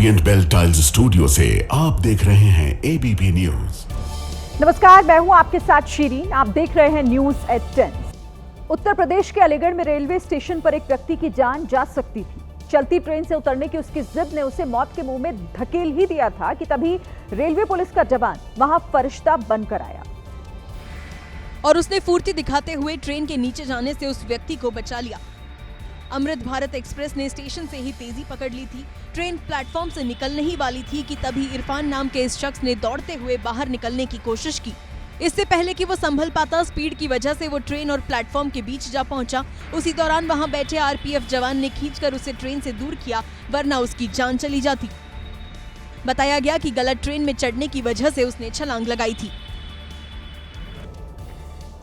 Orient bell tiles studio से आप देख रहे हैं एबीपी न्यूज। नमस्कार, मैं हूं आपके साथ शीरीन। आप देख रहे हैं न्यूज एट 10। उत्तर प्रदेश के अलीगढ़ में रेलवे स्टेशन पर एक व्यक्ति की जान जा सकती थी। चलती ट्रेन से उतरने की उसकी जिद ने उसे मौत के मुंह में धकेल ही दिया था कि तभी रेलवे पुलिस का जवान वहां फरिश्ता बनकर आया और उसने फुर्ती दिखाते हुए ट्रेन के नीचे जाने से उस व्यक्ति को बचा लिया। अमृत भारत एक्सप्रेस ने स्टेशन से ही तेजी पकड़ ली थी। ट्रेन प्लेटफॉर्म से निकलने ही वाली थी कि तभी इरफान नाम के इस शख्स ने दौड़ते हुए बाहर निकलने की कोशिश की। इससे पहले कि वो संभल पाता, स्पीड की वजह से वो ट्रेन और प्लेटफॉर्म के बीच जा पहुंचा। उसी दौरान वहां बैठे आरपीएफ जवान ने खींचकर उसे ट्रेन से दूर किया, वरना उसकी जान चली जाती। बताया गया कि गलत ट्रेन में चढ़ने की वजह से उसने छलांग लगाई थी।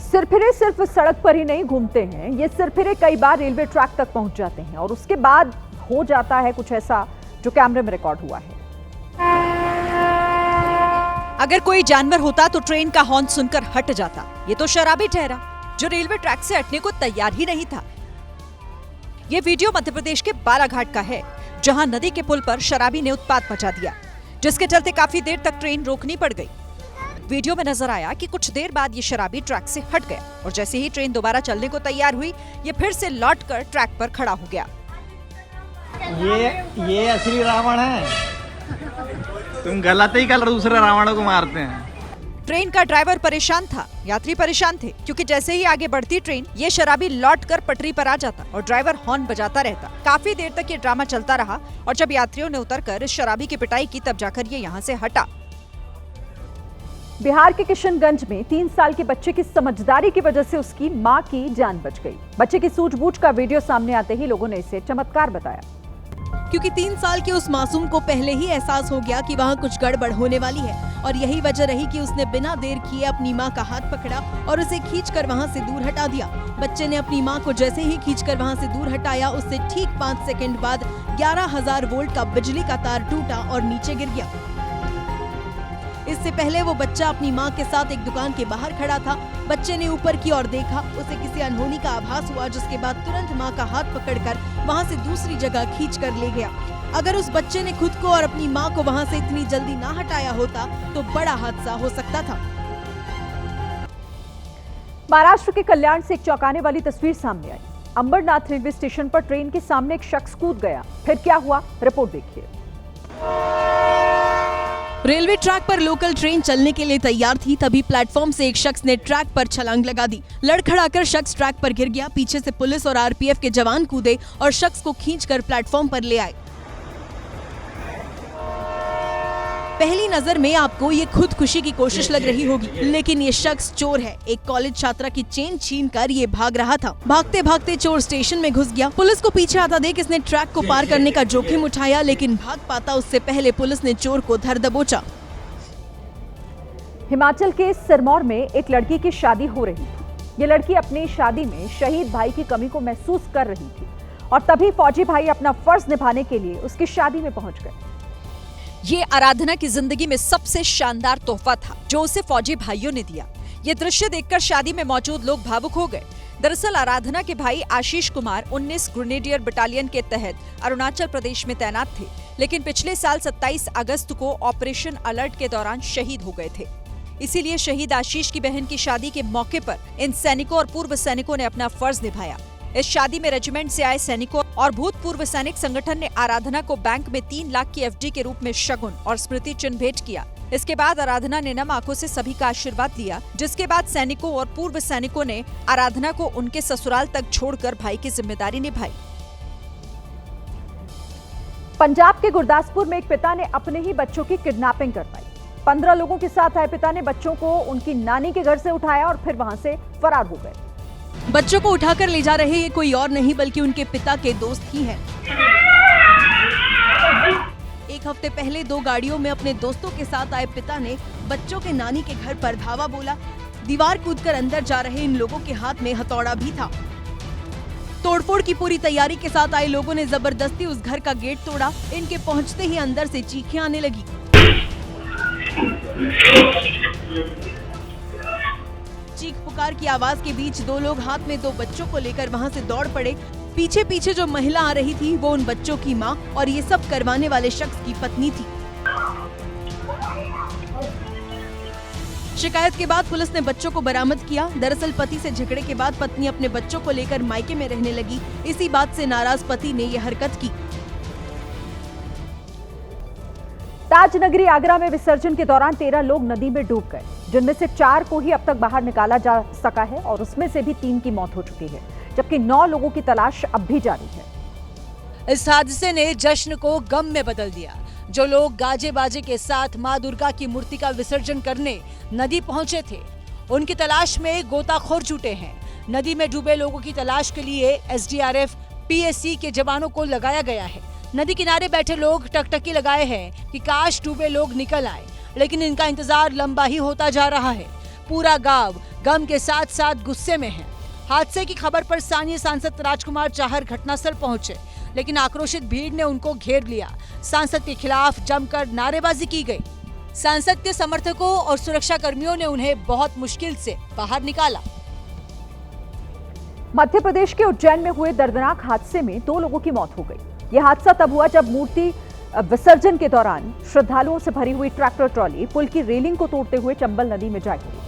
सिरफिरे सिर्फ सड़क पर ही नहीं घूमते हैं, ये सिरफिरे कई बार रेलवे ट्रैक तक पहुंच जाते हैं और उसके बाद हो जाता है कुछ ऐसा जो कैमरे में रिकॉर्ड हुआ है। अगर कोई जानवर होता तो ट्रेन का हॉर्न सुनकर हट जाता। ये तो शराबी ठहरा जो रेलवे ट्रैक से हटने को तैयार ही नहीं था। ये वीडियो मध्य प्रदेश के बालाघाट का है, जहां नदी के पुल पर शराबी ने उत्पात मचा दिया, जिसके चलते काफी देर तक ट्रेन रोकनी पड़ गई। वीडियो में नजर आया कि कुछ देर बाद ये शराबी ट्रैक से हट गया और जैसे ही ट्रेन दोबारा चलने को तैयार हुई, ये फिर से लौटकर ट्रैक पर खड़ा हो गया। ये असली रावण है। तुम गलत ही कल दूसरे रावणों को मारते हैं। ट्रेन का ड्राइवर परेशान था, यात्री परेशान थे, क्योंकि जैसे ही आगे बढ़ती ट्रेन, ये शराबी लौटकर पटरी पर आ जाता और ड्राइवर हॉर्न बजाता रहता। काफी देर तक ये ड्रामा चलता रहा और जब यात्रियों ने उतरकर इस शराबी की पिटाई की, तब जाकर ये यहाँ से हटा। बिहार के किशनगंज में 3 साल के बच्चे की समझदारी की वजह से उसकी मां की जान बच गई। बच्चे की सूझबूझ का वीडियो सामने आते ही लोगों ने इसे चमत्कार बताया, क्योंकि 3 साल के उस मासूम को पहले ही एहसास हो गया कि वहाँ कुछ गड़बड़ होने वाली है और यही वजह रही कि उसने बिना देर किए अपनी माँ का हाथ पकड़ा और उसे खींचकर वहाँ से दूर हटा दिया। बच्चे ने अपनी माँ को जैसे ही खींचकर वहाँ से दूर हटाया, उससे ठीक 5 सेकंड बाद 11,000 वोल्ट का बिजली का तार टूटा और नीचे गिर गया। इससे पहले वो बच्चा अपनी मां के साथ एक दुकान के बाहर खड़ा था। बच्चे ने ऊपर की ओर देखा, उसे किसी अनहोनी का आभास हुआ, जिसके बाद तुरंत मां का हाथ पकड़कर वहां से दूसरी जगह खींचकर ले गया। अगर उस बच्चे ने खुद को और अपनी मां को वहां से इतनी जल्दी ना हटाया होता तो बड़ा हादसा हो सकता था। महाराष्ट्र के कल्याण से एक चौंकाने वाली तस्वीर सामने आई। अंबरनाथ रेलवे स्टेशन पर ट्रेन के सामने एक शख्स कूद गया। फिर क्या हुआ, रिपोर्ट देखिए। रेलवे ट्रैक पर लोकल ट्रेन चलने के लिए तैयार थी, तभी प्लेटफॉर्म से एक शख्स ने ट्रैक पर छलांग लगा दी। लड़खड़ाकर शख्स ट्रैक पर गिर गया। पीछे से पुलिस और आरपीएफ के जवान कूदे और शख्स को खींचकर प्लेटफॉर्म पर ले आए। पहली नजर में आपको ये खुदकुशी की कोशिश लग रही होगी, लेकिन ये शख्स चोर है। एक कॉलेज छात्रा की चेन छीनकर ये भाग रहा था। भागते भागते चोर स्टेशन में घुस गया। पुलिस को पीछे आता देख इसने ट्रैक को पार करने का जोखिम उठाया, लेकिन भाग पाता उससे पहले पुलिस ने चोर को धर दबोचा। हिमाचल के सिरमौर में एक लड़की की शादी हो रही थी। ये लड़की अपनी शादी में शहीद भाई की कमी को महसूस कर रही थी और तभी फौजी भाई अपना फर्ज निभाने के लिए उसकी शादी में पहुंच गए। ये आराधना की जिंदगी में सबसे शानदार तोहफा था जो उसे फौजी भाइयों ने दिया। ये दृश्य देखकर शादी में मौजूद लोग भावुक हो गए। दरअसल आराधना के भाई आशीष कुमार 19 ग्रेनेडियर बटालियन के तहत अरुणाचल प्रदेश में तैनात थे, लेकिन पिछले साल 27 अगस्त को ऑपरेशन अलर्ट के दौरान शहीद हो गए थे। इसीलिए शहीद आशीष की बहन की शादी के मौके पर इन सैनिकों और पूर्व सैनिकों ने अपना फर्ज निभाया। इस शादी में रेजिमेंट से आए सैनिकों और भूतपूर्व सैनिक संगठन ने आराधना को बैंक में 3 लाख की एफडी के रूप में शगुन और स्मृति चिन्ह भेंट किया। इसके बाद आराधना ने नम आंखों से सभी का आशीर्वाद लिया, जिसके बाद सैनिकों और पूर्व सैनिकों ने आराधना को उनके ससुराल तक छोड़कर भाई की जिम्मेदारी निभाई। पंजाब के गुरदासपुर में एक पिता ने अपने ही बच्चों की किडनैपिंग करवाई। 15 लोगों के साथ आए पिता ने बच्चों को उनकी नानी के घर से उठाया और फिर वहां से फरार हो गए। बच्चों को उठाकर ले जा रहे ये कोई और नहीं बल्कि उनके पिता के दोस्त ही हैं। एक हफ्ते पहले 2 गाड़ियों में अपने दोस्तों के साथ आए पिता ने बच्चों के नानी के घर पर धावा बोला। दीवार कूदकर अंदर जा रहे इन लोगों के हाथ में हथौड़ा भी था। तोड़फोड़ की पूरी तैयारी के साथ आए लोगों ने जबरदस्ती उस घर का गेट तोड़ा। इनके पहुंचते ही अंदर से चीखें आने लगी। चीख पुकार की आवाज के बीच 2 लोग हाथ में 2 बच्चों को लेकर वहां से दौड़ पड़े। पीछे पीछे जो महिला आ रही थी वो उन बच्चों की मां और ये सब करवाने वाले शख्स की पत्नी थी। शिकायत के बाद पुलिस ने बच्चों को बरामद किया। दरअसल पति से झगड़े के बाद पत्नी अपने बच्चों को लेकर मायके में रहने लगी। इसी बात से नाराज पति ने यह हरकत की। ताजनगरी आगरा में विसर्जन के दौरान 13 लोग नदी में डूब गए, जिनमें से 4 को ही अब तक बाहर निकाला जा सका है और उसमें से भी 3 की मौत हो चुकी है, जबकि 9 लोगों की तलाश अब भी जारी है। इस हादसे ने जश्न को गम में बदल दिया। जो लोग गाजे बाजे के साथ मां दुर्गा की मूर्ति का विसर्जन करने नदी पहुंचे थे, उनकी तलाश में गोताखोर जुटे हैं। नदी में डूबे लोगों की तलाश के लिए SDRF, PSC के जवानों को लगाया गया है। नदी किनारे बैठे लोग टकटकी लगाए हैं कि काश डूबे लोग निकल आए, लेकिन इनका इंतजार लंबा ही होता जा रहा है। पूरा गांव गम के साथ साथ गुस्से में है। हादसे की खबर पर स्थानीय सांसद राजकुमार चाहर घटनास्थल पहुंचे, लेकिन आक्रोशित भीड़ ने उनको घेर लिया। सांसद के खिलाफ जमकर नारेबाजी की गई। सांसद के समर्थकों और सुरक्षा कर्मियों ने उन्हें बहुत मुश्किल से बाहर निकाला। मध्य प्रदेश के उज्जैन में हुए दर्दनाक हादसे में 2 लोगों की मौत हो गई। यह हादसा तब हुआ जब मूर्ति विसर्जन के दौरान श्रद्धालुओं से भरी हुई ट्रैक्टर ट्रॉली पुल की रेलिंग को तोड़ते हुए चंबल नदी में जा गिरी।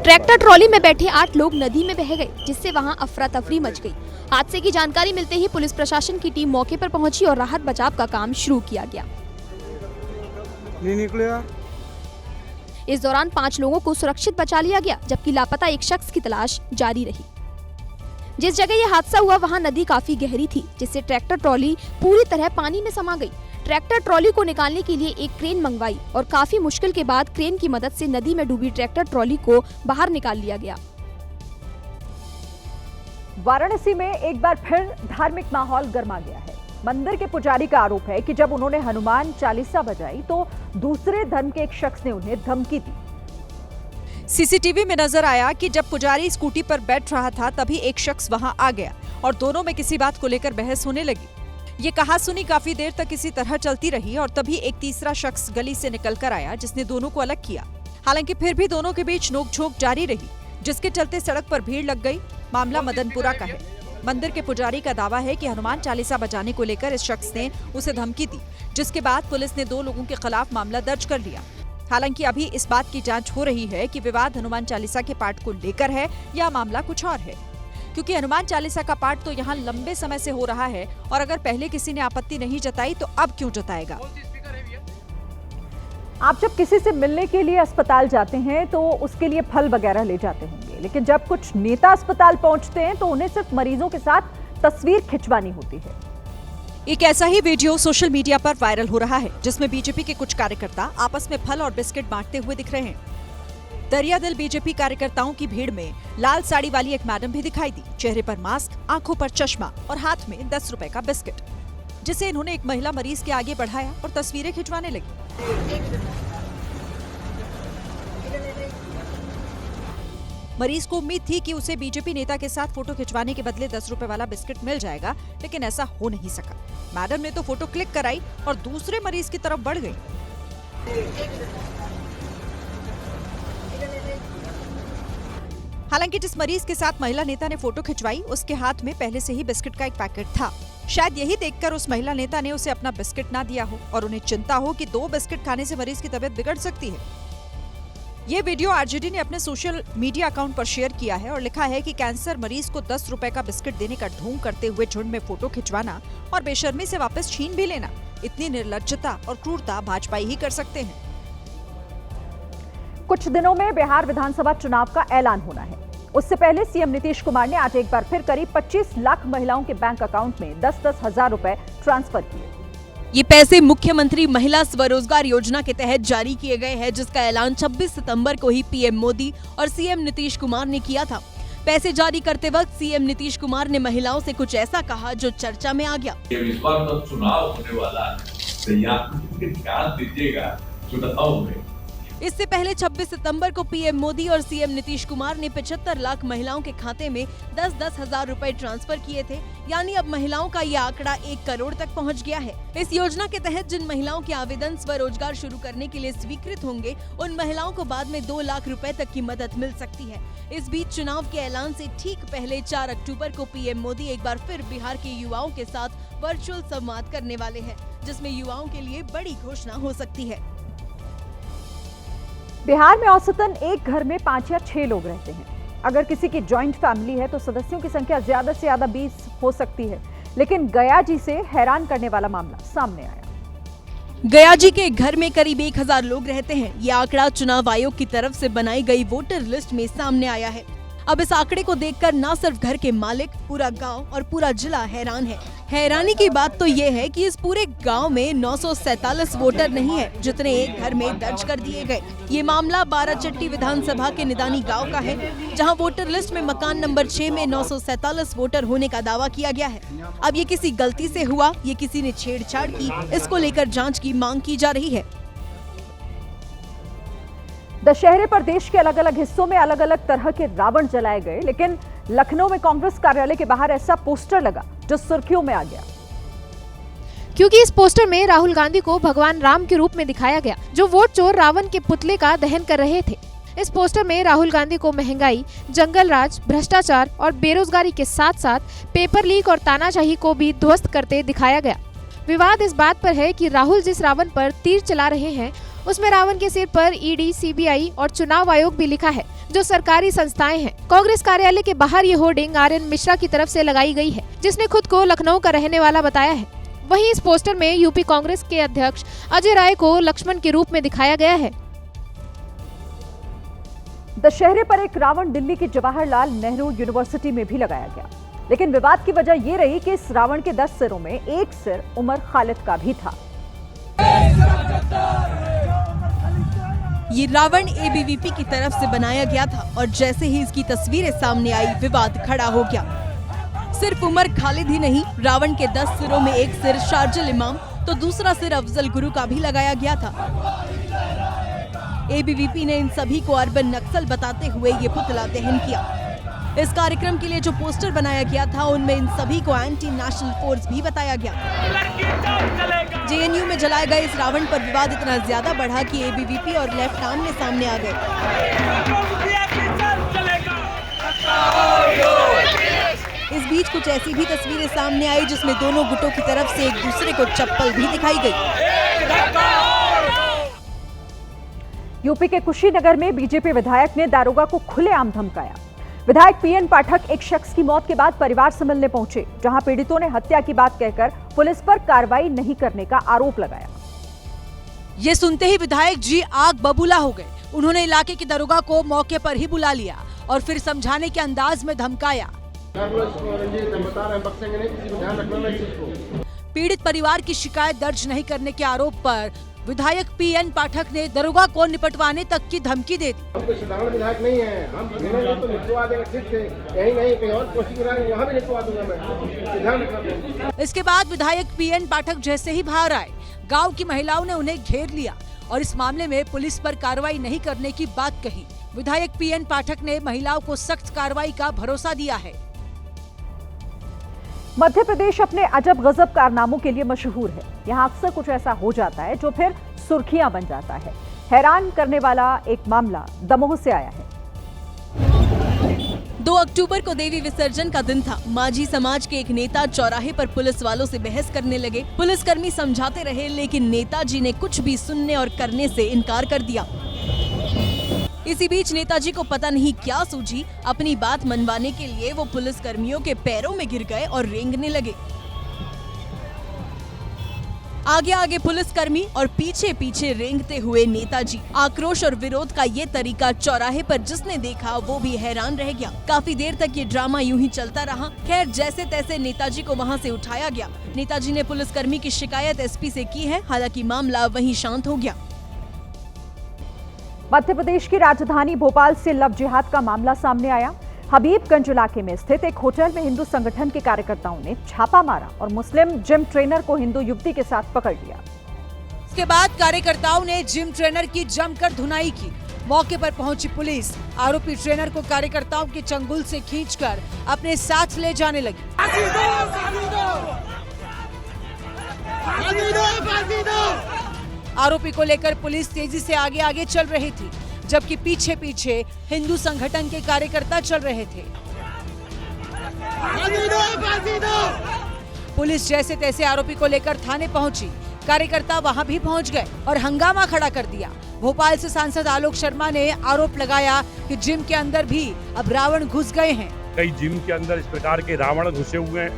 ट्रैक्टर ट्रॉली में बैठे 8 लोग नदी में बह गए, जिससे वहां अफरा तफरी मच गई। हादसे की जानकारी मिलते ही पुलिस प्रशासन की टीम मौके पर पहुंची और राहत बचाव का काम शुरू किया गया। इस दौरान 5 लोगों को सुरक्षित बचा लिया गया, जबकि लापता एक शख्स की तलाश जारी रही। जिस जगह यह हादसा हुआ वहां नदी काफी गहरी थी, जिससे ट्रैक्टर ट्रॉली पूरी तरह पानी में समा गई। ट्रैक्टर ट्रॉली को निकालने के लिए एक क्रेन मंगवाई और काफी मुश्किल के बाद क्रेन की मदद से नदी में डूबी ट्रैक्टर ट्रॉली को बाहर निकाल लिया गया। वाराणसी में एक बार फिर धार्मिक माहौल गर्मा गया है। मंदिर के पुजारी का आरोप है कि जब उन्होंने हनुमान चालीसा बजाई तो दूसरे धर्म के एक शख्स ने उन्हें धमकी दी। CCTV में नजर आया कि जब पुजारी स्कूटी पर बैठ रहा था तभी एक शख्स वहां आ गया और दोनों में किसी बात को लेकर बहस होने लगी। ये कहासुनी काफी देर तक इसी तरह चलती रही और तभी एक तीसरा शख्स गली से निकलकर आया, जिसने दोनों को अलग किया। हालांकि फिर भी दोनों के बीच नोकझोंक जारी रही, जिसके चलते सड़क पर भीड़ लग गई। मामला मदनपुरा का है। मंदिर के पुजारी का दावा है कि हनुमान चालीसा बजाने को लेकर इस शख्स ने उसे धमकी दी, जिसके बाद पुलिस ने 2 लोगों के खिलाफ मामला दर्ज कर लिया। हालांकि अभी इस बात की जांच हो रही है कि विवाद हनुमान चालीसा के पाठ को लेकर है या मामला कुछ और है, क्योंकि हनुमान चालीसा का पाठ तो यहाँ लंबे समय से हो रहा है और अगर पहले किसी ने आपत्ति नहीं जताई तो अब क्यों जताएगा। आप जब किसी से मिलने के लिए अस्पताल जाते हैं तो उसके लिए फल वगैरह ले जाते होंगे, लेकिन जब कुछ नेता अस्पताल पहुंचते हैं तो उन्हें सिर्फ मरीजों के साथ तस्वीर खिंचवानी होती है। एक ऐसा ही वीडियो सोशल मीडिया पर वायरल हो रहा है, जिसमें बीजेपी के कुछ कार्यकर्ता आपस में फल और बिस्किट बांटते हुए दिख रहे हैं। दरियादिल बीजेपी कार्यकर्ताओं की भीड़ में लाल साड़ी वाली एक मैडम भी दिखाई दी। चेहरे पर मास्क, आंखों पर चश्मा और हाथ में 10 रुपए का बिस्किट, जिसे इन्होंने एक महिला मरीज के आगे बढ़ाया और तस्वीरें खिंचवाने लगी। मरीज को उम्मीद थी कि उसे बीजेपी नेता के साथ फोटो खिंचवाने के बदले 10 रुपए वाला बिस्किट मिल जाएगा, लेकिन ऐसा हो नहीं सका। मैडम ने तो फोटो क्लिक कराई और दूसरे मरीज की तरफ बढ़ गई। हालांकि जिस मरीज के साथ महिला नेता ने फोटो खिंचवाई उसके हाथ में पहले से ही बिस्किट का एक पैकेट था। शायद यही देखकर उस महिला नेता ने उसे अपना बिस्किट ना दिया हो और उन्हें चिंता हो कि 2 बिस्किट खाने से मरीज की तबीयत बिगड़ सकती है। ये वीडियो आरजेडी ने अपने सोशल मीडिया अकाउंट पर शेयर किया है और लिखा है कि कैंसर मरीज को 10 रुपए का बिस्किट देने का ढोंग करते हुए झुंड में फोटो खिंचवाना और बेशर्मी से वापस छीन भी लेना, इतनी निर्लज्जता और क्रूरता भाजपा ही कर सकते हैं। कुछ दिनों में बिहार विधानसभा चुनाव का ऐलान होना है। उससे पहले सीएम नीतीश कुमार ने आज एक बार फिर करीब 25 लाख महिलाओं के बैंक अकाउंट में 10-10 हजार रुपए ट्रांसफर किए। ये पैसे मुख्यमंत्री महिला स्वरोजगार योजना के तहत जारी किए गए हैं, जिसका ऐलान 26 सितंबर को ही पीएम मोदी और सीएम नीतीश कुमार ने किया था। पैसे जारी करते वक्त सीएम नीतीश कुमार ने महिलाओं से कुछ ऐसा कहा जो चर्चा में आ गया। इस बार तो चुनाव होने वाला है, तो यहाँ ध्यान दीजिएगा चुनाव में इससे पहले 26 सितंबर को पीएम मोदी और सीएम नीतीश कुमार ने 75 लाख महिलाओं के खाते में 10-10 हजार रुपए ट्रांसफर किए थे। यानी अब महिलाओं का ये आंकड़ा 1 करोड़ तक पहुंच गया है। इस योजना के तहत जिन महिलाओं के आवेदन स्वरोजगार शुरू करने के लिए स्वीकृत होंगे, उन महिलाओं को बाद में 2 लाख रुपए तक की मदद मिल सकती है। इस बीच चुनाव के ऐलान से ठीक पहले 4 अक्टूबर को पीएम मोदी एक बार फिर बिहार के युवाओं के साथ वर्चुअल संवाद करने वाले हैं, जिसमें युवाओं के लिए बड़ी घोषणा हो सकती है। बिहार में औसतन एक घर में 5 या 6 लोग रहते हैं। अगर किसी की जॉइंट फैमिली है तो सदस्यों की संख्या ज्यादा से ज्यादा 20 हो सकती है। लेकिन गया जी से हैरान करने वाला मामला सामने आया। गया जी के घर में करीब 1000 लोग रहते हैं। ये आंकड़ा चुनाव आयोग की तरफ से बनाई गई वोटर लिस्ट में सामने आया है। अब इस आंकड़े को देखकर न सिर्फ घर के मालिक, पूरा गांव और पूरा जिला हैरान है। हैरानी की बात तो ये है कि इस पूरे गांव में 947 वोटर नहीं है, जितने एक घर में दर्ज कर दिए गए। ये मामला बाराचट्टी विधानसभा के निदानी गांव का है, जहां वोटर लिस्ट में मकान नंबर 6 में 947 वोटर होने का दावा किया गया है। अब ये किसी गलती से हुआ, ये किसी ने छेड़छाड़ की, इसको लेकर जाँच की मांग की जा रही है। दशहरे पर देश के अलग अलग हिस्सों में अलग अलग तरह के रावण जलाए गए, लेकिन लखनऊ में कांग्रेस कार्यालय के बाहर ऐसा पोस्टर लगा जो सुर्खियों में आ गया, क्योंकि इस पोस्टर में राहुल गांधी को भगवान राम के रूप में दिखाया गया, जो वोट चोर रावण के पुतले का दहन कर रहे थे। इस पोस्टर में राहुल गांधी को महंगाई, जंगल राज, भ्रष्टाचार और बेरोजगारी के साथ साथ पेपर लीक और तानाशाही को भी ध्वस्त करते दिखाया गया। विवाद इस बात पर है कि राहुल जिस रावण पर तीर चला रहे हैं, उसमें रावण के सिर पर ईडी, सीबीआई और चुनाव आयोग भी लिखा है, जो सरकारी संस्थाएं हैं। कांग्रेस कार्यालय के बाहर ये होर्डिंग आर्यन मिश्रा की तरफ से लगाई गई है, जिसने खुद को लखनऊ का रहने वाला बताया है। वहीं इस पोस्टर में यूपी कांग्रेस के अध्यक्ष अजय राय को लक्ष्मण के रूप में दिखाया गया है। दशहरे पर एक रावण दिल्ली की जवाहरलाल नेहरू यूनिवर्सिटी में भी लगाया गया, लेकिन विवाद की वजह ये रही कि इस रावण के 10 सिरों में एक सिर उमर खालिद का भी था। ये रावण एबीवीपी की तरफ से बनाया गया था और जैसे ही इसकी तस्वीरें सामने आई, विवाद खड़ा हो गया। सिर्फ उमर खालिद ही नहीं, रावण के 10 सिरों में एक सिर शार्जिल इमाम तो दूसरा सिर अफजल गुरु का भी लगाया गया था। एबीवीपी ने इन सभी को अर्बन नक्सल बताते हुए ये पुतला दहन किया। इस कार्यक्रम के लिए जो पोस्टर बनाया गया था, उनमें इन सभी को एंटी नेशनल फोर्स भी बताया गया। जेएनयू में जलाए गए इस रावण पर विवाद इतना ज्यादा बढ़ा कि एबीवीपी और लेफ्ट आमने सामने आ गए। इस बीच कुछ ऐसी भी तस्वीरें सामने आई जिसमें दोनों गुटों की तरफ से एक दूसरे को चप्पल भी दिखाई गई। यूपी के कुशीनगर में बीजेपी विधायक ने दारोगा को खुलेआम धमकाया। विधायक पीएन पाठक एक शख्स की मौत के बाद परिवार से मिलने पहुंचे, जहां पीड़ितों ने हत्या की बात कहकर पुलिस पर कार्रवाई नहीं करने का आरोप लगाया। ये सुनते ही विधायक जी आग बबूला हो गए। उन्होंने इलाके के दरोगा को मौके पर ही बुला लिया और फिर समझाने के अंदाज में धमकाया। पीड़ित परिवार की शिकायत दर्ज नहीं करने के आरोप पर विधायक पीएन पाठक ने दरोगा को निपटवाने तक की धमकी दे दी। हम कोई साधारण विधायक नहीं है, हम तो निपटवा देंगे, ठीक है, यही नहीं कहीं और पोस्टिंग कराएंगे, वहाँ भी निपटवा दूंगा मैं, ध्यान रखना। इसके बाद विधायक पीएन पाठक जैसे ही बाहर आए, गांव की महिलाओं ने उन्हें घेर लिया और इस मामले में पुलिस पर कार्रवाई नहीं करने की बात कही। विधायक पीएन पाठक ने महिलाओं को सख्त कार्रवाई का भरोसा दिया है। मध्य प्रदेश अपने अजब गजब कारनामों के लिए मशहूर है। यहाँ अक्सर कुछ ऐसा हो जाता है जो फिर सुर्खियां बन जाता है। हैरान करने वाला एक मामला दमोह से आया है। 2 अक्टूबर को देवी विसर्जन का दिन था। माझी समाज के एक नेता चौराहे पर पुलिस वालों से बहस करने लगे। पुलिसकर्मी समझाते रहे, लेकिन नेताजी ने कुछ भी सुनने और करने से इनकार कर दिया। इसी बीच नेताजी को पता नहीं क्या सूझी, अपनी बात मनवाने के लिए वो पुलिस कर्मियों के पैरों में गिर गए और रेंगने लगे। आगे आगे पुलिसकर्मी और पीछे पीछे रेंगते हुए नेताजी। आक्रोश और विरोध का ये तरीका चौराहे पर जिसने देखा वो भी हैरान रह गया। काफी देर तक ये ड्रामा यूं ही चलता रहा। खैर, जैसे तैसे नेताजी को वहां से उठाया गया। नेताजी ने पुलिसकर्मी की शिकायत एसपी से की है, हालांकि मामला वहीं शांत हो गया। मध्य प्रदेश की राजधानी भोपाल से लव जिहाद का मामला सामने आया। हबीबगंज इलाके में स्थित एक होटल में हिंदू संगठन के कार्यकर्ताओं ने छापा मारा और मुस्लिम जिम ट्रेनर को हिंदू युवती के साथ पकड़ लिया। इसके बाद कार्यकर्ताओं ने जिम ट्रेनर की जमकर धुनाई की। मौके पर पहुंची पुलिस आरोपी ट्रेनर को कार्यकर्ताओं के चंगुल से खींचकर अपने साथ ले जाने लगी। आरोपी को लेकर पुलिस तेजी से आगे आगे चल रही थी, जबकि पीछे पीछे हिंदू संगठन के कार्यकर्ता चल रहे थे। पुलिस जैसे तैसे आरोपी को लेकर थाने पहुंची। कार्यकर्ता वहां भी पहुंच गए और हंगामा खड़ा कर दिया। भोपाल से सांसद आलोक शर्मा ने आरोप लगाया कि जिम के अंदर भी अब रावण घुस गए हैं। कई जिम के अंदर इस प्रकार के रावण घुसे हुए हैं,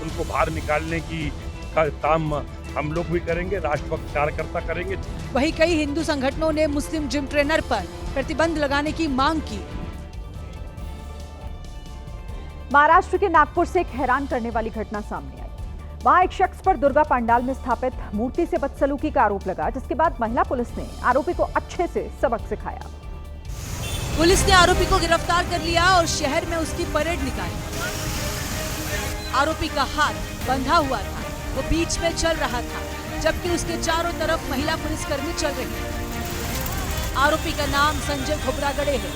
उनको बाहर निकालने की काम हम लोग भी करेंगे, राष्ट्रभक्त कार्यकर्ता करेंगे। वहीं कई हिंदू संगठनों ने मुस्लिम जिम ट्रेनर पर प्रतिबंध लगाने की मांग की। महाराष्ट्र के नागपुर से एक हैरान करने वाली घटना सामने आई। वहां एक शख्स पर दुर्गा पंडाल में स्थापित मूर्ति से बदसलूकी का आरोप लगा, जिसके बाद महिला पुलिस ने आरोपी को अच्छे से सबक सिखाया। पुलिस ने आरोपी को गिरफ्तार कर लिया और शहर में उसकी परेड निकाली। आरोपी का हाथ बंधा हुआ था, वो बीच में चल रहा था, जबकि उसके चारों तरफ महिला पुलिसकर्मी चल रही थी। आरोपी का नाम संजय खोबरागड़े है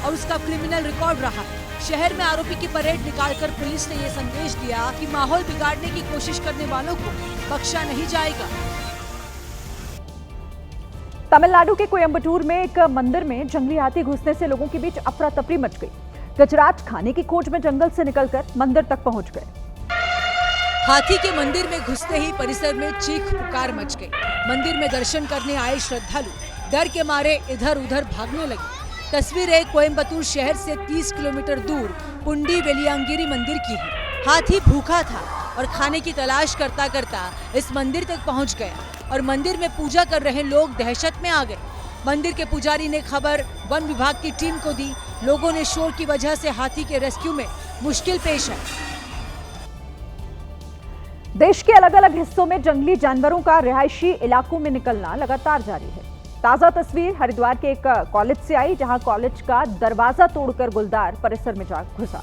और उसका क्रिमिनल रिकॉर्ड रहा है। शहर में आरोपी की परेड निकालकर पुलिस ने ये संदेश दिया कि माहौल बिगाड़ने की कोशिश करने वालों को बख्शा नहीं जाएगा। तमिलनाडु के कोयम्बटूर में एक मंदिर में जंगली हाथी घुसने से लोगों के बीच अफरा तफरी मच गई। गजराज खाने की खोज में जंगल से निकलकर मंदिर तक पहुंच गए। हाथी के मंदिर में घुसते ही परिसर में चीख पुकार मच गई। मंदिर में दर्शन करने आए श्रद्धालु डर के मारे इधर उधर भागने लगे। तस्वीरें कोयम्बटूर शहर से 30 किलोमीटर दूर पुंडी वेलियांगिरी मंदिर की है। हाथी भूखा था और खाने की तलाश करता करता इस मंदिर तक पहुंच गया और मंदिर में पूजा कर रहे लोग दहशत में आ गए। मंदिर के पुजारी ने खबर वन विभाग की टीम को दी। लोगों ने शोर की वजह से हाथी के रेस्क्यू में मुश्किल पेश आई। देश के अलग अलग हिस्सों में जंगली जानवरों का रिहायशी इलाकों में निकलना लगातार जारी है। ताजा तस्वीर हरिद्वार के एक कॉलेज से आई, जहां कॉलेज का दरवाजा तोड़कर गुलदार परिसर में जा घुसा।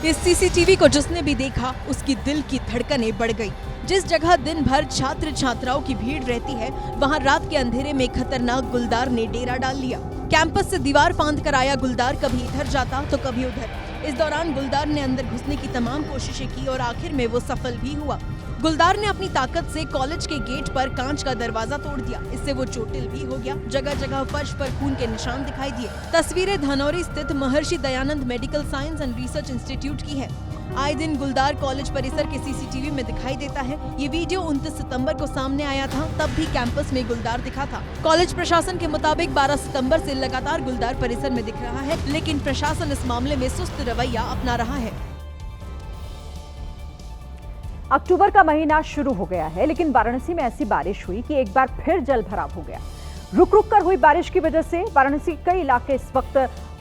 इस सीसीटीवी को जिसने भी देखा उसकी दिल की धड़कनें बढ़ गई। जिस जगह दिन भर छात्र छात्राओं की भीड़ रहती है, वहां रात के अंधेरे में खतरनाक गुलदार ने डेरा डाल लिया। कैंपस से दीवार फांद कर आया गुलदार कभी इधर जाता तो कभी उधर। इस दौरान गुलदार ने अंदर घुसने की तमाम कोशिशें की और आखिर में वो सफल भी हुआ। गुलदार ने अपनी ताकत से कॉलेज के गेट पर कांच का दरवाजा तोड़ दिया। इससे वो चोटिल भी हो गया। जगह जगह फर्श पर खून के निशान दिखाई दिए। तस्वीरें धनौरी स्थित Maharshi Dayanand medical science and research institute की है। आए दिन गुलदार कॉलेज परिसर के सीसीटीवी में दिखाई देता है। ये वीडियो 29 सितंबर को सामने आया था, तब भी कैंपस में गुलदार दिखा था। कॉलेज प्रशासन के मुताबिक 12 सितंबर से लगातार गुलदार परिसर में दिख रहा है, लेकिन प्रशासन इस मामले में सुस्त रवैया अपना रहा है। अक्टूबर का महीना शुरू हो गया है, लेकिन वाराणसी में ऐसी बारिश हुई कि एक बार फिर जल भराव हो गया। रुक रुक कर हुई बारिश की वजह से वाराणसी के कई इलाके इस वक्त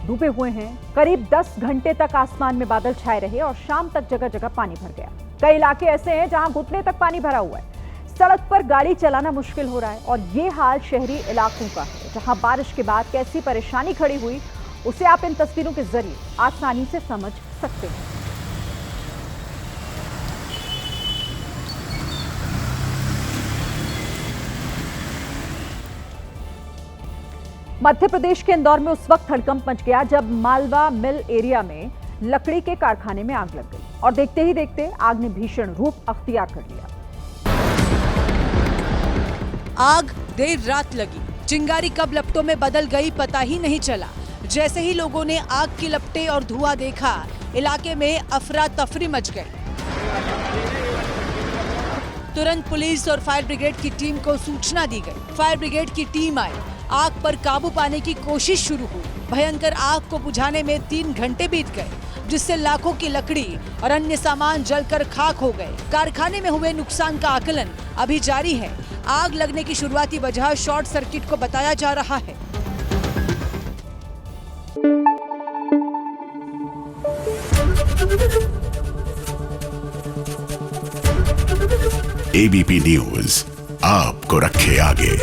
डूबे हुए हैं। करीब 10 घंटे तक आसमान में बादल छाए रहे और शाम तक जगह जगह पानी भर गया। कई इलाके ऐसे हैं जहां घुटने तक पानी भरा हुआ है। सड़क पर गाड़ी चलाना मुश्किल हो रहा है और ये हाल शहरी इलाकों का है, जहां बारिश के बाद कैसी परेशानी खड़ी हुई उसे आप इन तस्वीरों के जरिए आसानी से समझ सकते हैं। मध्य प्रदेश के इंदौर में उस वक्त हड़कंप मच गया जब मालवा मिल एरिया में लकड़ी के कारखाने में आग लग गई और देखते ही देखते आग ने भीषण रूप अख्तियार कर लिया। आग देर रात लगी, चिंगारी कब लपटों में बदल गई पता ही नहीं चला। जैसे ही लोगों ने आग की लपटें और धुआं देखा, इलाके में अफरा तफरी मच गई। तुरंत पुलिस और फायर ब्रिगेड की टीम को सूचना दी गई। फायर ब्रिगेड की टीम आई, आग पर काबू पाने की कोशिश शुरू हुई। भयंकर आग को बुझाने में 3 घंटे बीत गए, जिससे लाखों की लकड़ी और अन्य सामान जलकर खाक हो गए। कारखाने में हुए नुकसान का आकलन अभी जारी है। आग लगने की शुरुआती वजह शॉर्ट सर्किट को बताया जा रहा है। एबीपी न्यूज आपको रखे आगे।